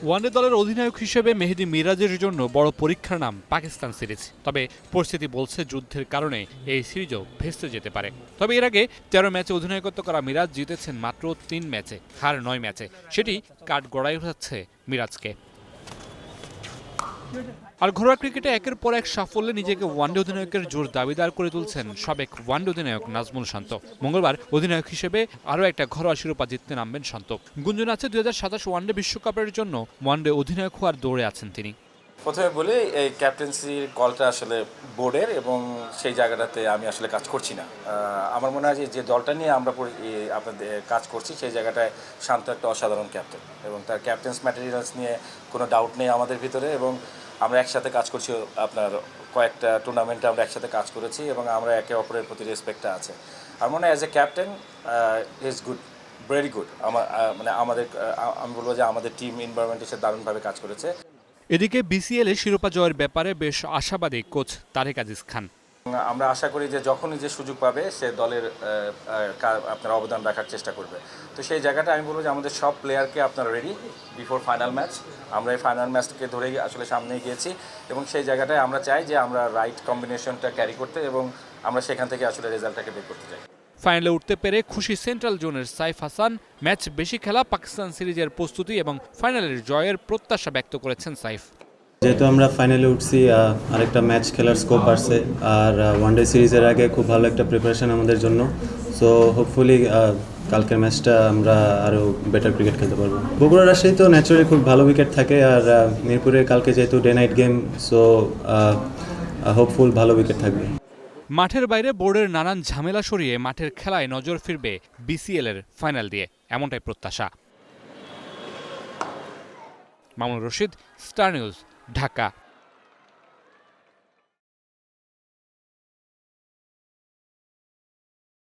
One day দলের অধিনায়ক হিসেবে মেহেদী মিরাজের জন্য বড় পরীক্ষার নাম পাকিস্তান সিরিজ। তবে পরিস্থিতি বলছে যুদ্ধের কারণে এই সিরিজও ভেস্তে যেতে পারে। তবে এর আগে ১৩ ম্যাচে অধিনায়কত্ব করা মিরাজ জিতেছেন মাত্র ৩ ম্যাচে, হার ৯ ম্যাচে। সেটি কাঠগড়ায় উঠাচ্ছে মিরাজকে। আর ঘরোয়া ক্রিকেটে একের পর এক সাফল্যে নিজেকে ওয়ানডে অধিনায়কের জোর দাবিদার করে তুলছেন সাবেক ওয়ানডে অধিনায়ক নাজমুল শান্ত। মঙ্গলবার অধিনায়ক হিসেবে আরও একটা ঘরোয়া শিরোপা জিততে নামবেন শান্ত। গুঞ্জন আছে ২০২৭ ওয়ানডে বিশ্বকাপের জন্য ওয়ানডে অধিনায়ক হওয়ার দৌড়ে আছেন তিনি। প্রথমে বলি, এই ক্যাপ্টেন্সির কলটা আসলে বোর্ডের, এবং সেই জায়গাটাতে আমি আসলে কাজ করছি না। আমার মনে হয় যে দলটা নিয়ে আমরা আপনাদের কাজ করছি, সেই জায়গাটায় শান্ত একটা অসাধারণ ক্যাপ্টেন, এবং তার ক্যাপ্টেন্স ম্যাটেরিয়ালস নিয়ে কোনো ডাউট নেই আমাদের ভিতরে। এবং আমরা একসাথে কাজ করছি, আপনার কয়েকটা টুর্নামেন্টে আমরা একসাথে কাজ করেছি, এবং আমরা একে অপরের প্রতি রেসপেক্টটা আছে। আমার মনে হয় as a captain is good, very good. আমি বলবো যে আমাদের টিম এনভায়রনমেন্ট এসে দারুণভাবে কাজ করেছে। এদিকে বিসিএলে শিরোপা জয়ের ব্যাপারে বেশ আশাবাদী কোচ তারেক আজিজ খান। আমরা আশা করি যে যখনই যে সুযোগ পাবে সে দলের আপনার অবদান রাখার চেষ্টা করবে। তো সেই জায়গাটা আমি বলবো যে আমাদের সব প্লেয়ারকে আপনারা রেডি বিফোর ফাইনাল ম্যাচ। আমরা এই ফাইনাল ম্যাচকে ধরেই আসলে সামনে গিয়েছি, এবং সেই জায়গাটায় আমরা চাই যে আমরা রাইট কম্বিনেশনটা ক্যারি করতে, এবং আমরা সেখান থেকে আসলে রেজাল্টটাকে বের করতে চাই। ফাইনালে উঠতে পেরে খুশি সেন্ট্রাল জোনের সাইফ হাসান। ম্যাচ বেশি খেলা, পাকিস্তান সিরিজের প্রস্তুতি এবং ফাইনালের জয়ের প্রত্যাশা ব্যক্ত করেছেন সাইফ। যেহেতু আমরা ফাইনালে উঠছি, আরেকটা ম্যাচ খেলার স্কোপ বাড়ছে, আর ওয়ানডে সিরিজের আগে খুব ভালো একটা প্রিপারেশন আমাদের জন্য। সো হোপফুলি কালকের ম্যাচটা আমরা আরও বেটার ক্রিকেট খেলতে পারবো। বগুড়া রাজশাহী তো ন্যাচারালি খুব ভালো উইকেট থাকে, আর মিরপুরে কালকে যেহেতু day night game, so hopeful ভালো উইকেট থাকবে। মাঠের বাইরে বোর্ডের নানান ঝামেলা সরিয়ে মাঠের খেলায় নজর ফিরবে বিসিএল-এর ফাইনাল দিয়ে, এমনটাই প্রত্যাশা। Mamunur Rashid, star news, Dhaka.